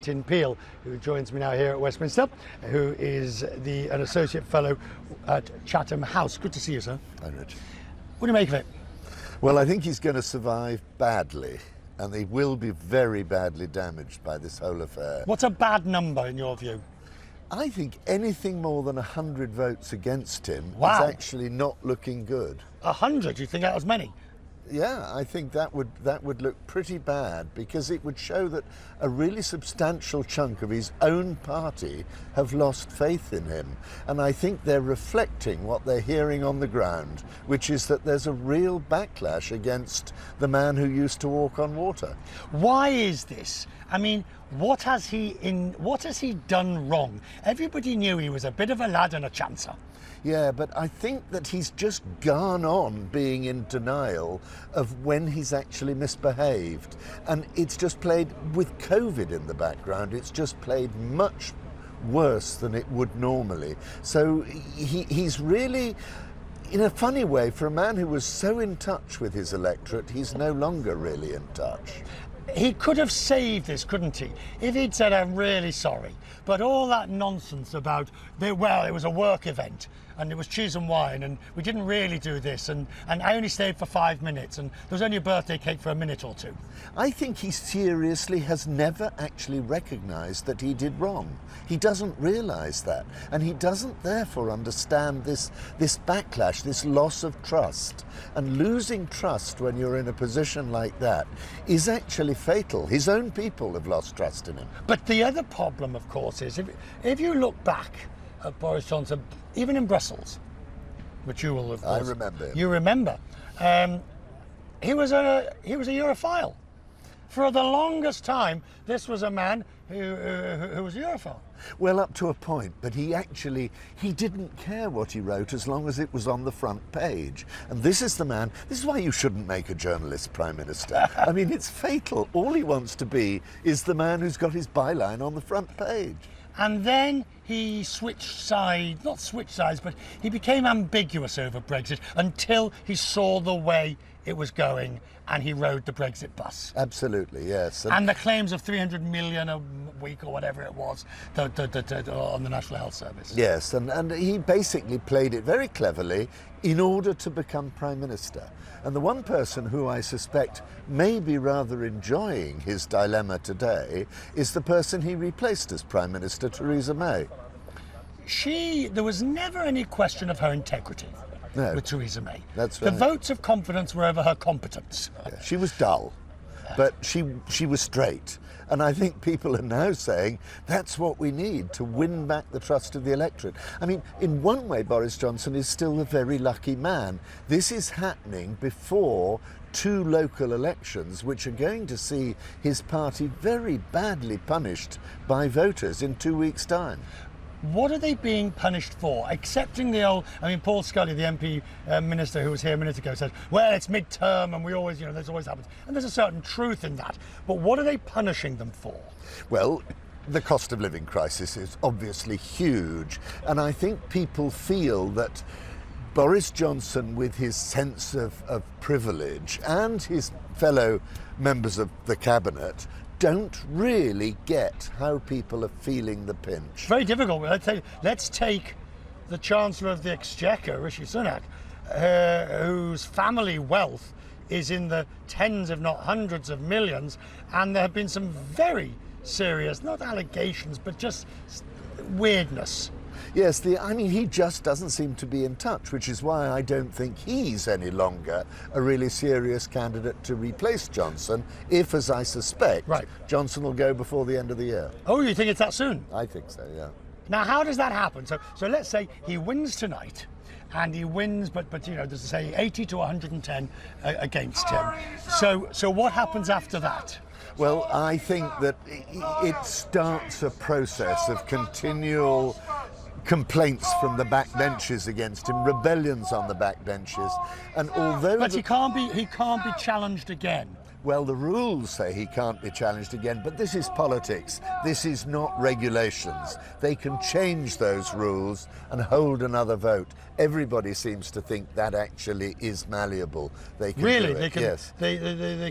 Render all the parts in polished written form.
Quentin Peel, who joins me now here at Westminster, who is an Associate Fellow at Chatham House. Good to see you, sir. Hi, Richard. What do you make of it? Well, I think he's going to survive badly, and he will be very badly damaged by this whole affair. What's a bad number in your view? I think anything more than 100 votes against him is actually not looking good. 100? You think that was many? Yeah, I think that would look pretty bad, because it would show that a really substantial chunk of his own party have lost faith in him. And I think they're reflecting what they're hearing on the ground, which is that there's a real backlash against the man who used to walk on water. Why is this? I mean, what has he done wrong? Everybody knew he was a bit of a lad and a chancer. Yeah, but I think that he's just gone on being in denial of when he's actually misbehaved. And it's just played, with COVID in the background, it's just played much worse than it would normally. So he's really, in a funny way, for a man who was so in touch with his electorate, he's no longer really in touch. He could have saved this, couldn't he? If he'd said, I'm really sorry. But all that nonsense about, well, it was a work event and it was cheese and wine and we didn't really do this and I only stayed for 5 minutes and there was only a birthday cake for a minute or two. I think he seriously has never actually recognised that he did wrong. He doesn't realise that, and he doesn't therefore understand this backlash, this loss of trust. And losing trust when you're in a position like that is actually fatal. His own people have lost trust in him. But the other problem, of course, is if you look back at Boris Johnson, even in Brussels, which you will, of course, I remember him. You remember, he was a Europhile. For the longest time, this was a man who was a Europhile. Well, up to a point, but he didn't care what he wrote as long as it was on the front page. And this is the man, this is why you shouldn't make a journalist Prime Minister. I mean, it's fatal. All he wants to be is the man who's got his byline on the front page. And then he switched sides, not switched sides, but he became ambiguous over Brexit until he saw the way it was going and he rode the Brexit bus. Absolutely, yes. And the claims of 300 million a week or whatever it was on the National Health Service. Yes, and he basically played it very cleverly in order to become Prime Minister. And the one person who I suspect may be rather enjoying his dilemma today is the person he replaced as Prime Minister, Theresa May. There was never any question of her integrity. No, with Theresa May. That's right. The votes of confidence were over her competence. Yeah, she was dull, but she was straight. And I think people are now saying that's what we need to win back the trust of the electorate. I mean, in one way, Boris Johnson is still a very lucky man. This is happening before 2 local elections, which are going to see his party very badly punished by voters in 2 weeks' time. What are they being punished for? Accepting the old, I mean, Paul Scully, the MP minister who was here a minute ago, said, well, it's mid-term and we always, this always happens. And there's a certain truth in that. But what are they punishing them for? Well, the cost of living crisis is obviously huge. And I think people feel that Boris Johnson, with his sense of privilege, and his fellow members of the cabinet, don't really get how people are feeling the pinch. Very difficult. Let's take the Chancellor of the Exchequer, Rishi Sunak, whose family wealth is in the tens, if not hundreds of millions, and there have been some very serious, not allegations, but just weirdness. Yes, I mean, he just doesn't seem to be in touch, which is why I don't think he's any longer a really serious candidate to replace Johnson, if, as I suspect, Johnson will go before the end of the year. Oh, you think it's that soon? I think so, yeah. Now, how does that happen? So let's say he wins tonight, and he wins, but there's say 80 to 110 against him. So what happens after that? Well, I think that it starts a process of continual complaints from the backbenches against him, rebellions on the backbenches, and although he can't be challenged again. Well, the rules say he can't be challenged again, but this is politics. This is not regulations. They can change those rules and hold another vote. Everybody seems to think that actually is malleable. They can really? do it. They can, yes. They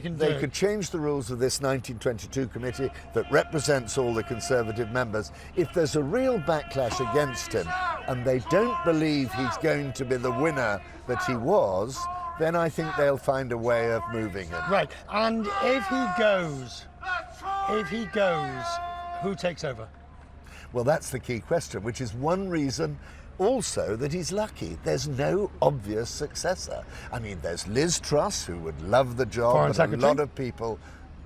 can do They it. could change the rules of this 1922 committee that represents all the Conservative members. If there's a real backlash against him and they don't believe he's going to be the winner that he was, then I think they'll find a way of moving him. Right, and if he goes, who takes over? Well, that's the key question, which is one reason also that he's lucky. There's no obvious successor. I mean, there's Liz Truss, who would love the job, Foreign but Secretary. a lot of people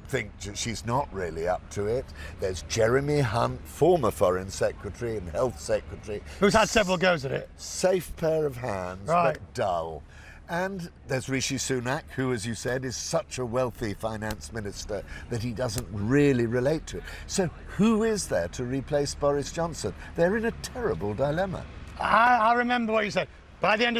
think she's not really up to it. There's Jeremy Hunt, former Foreign Secretary and Health Secretary. Who's had several goes at it. Safe pair of hands, Right. but dull. And there's Rishi Sunak, who, as you said, is such a wealthy finance minister that he doesn't really relate to it. So who is there to replace Boris Johnson? They're in a terrible dilemma. I remember what you said. By the end of the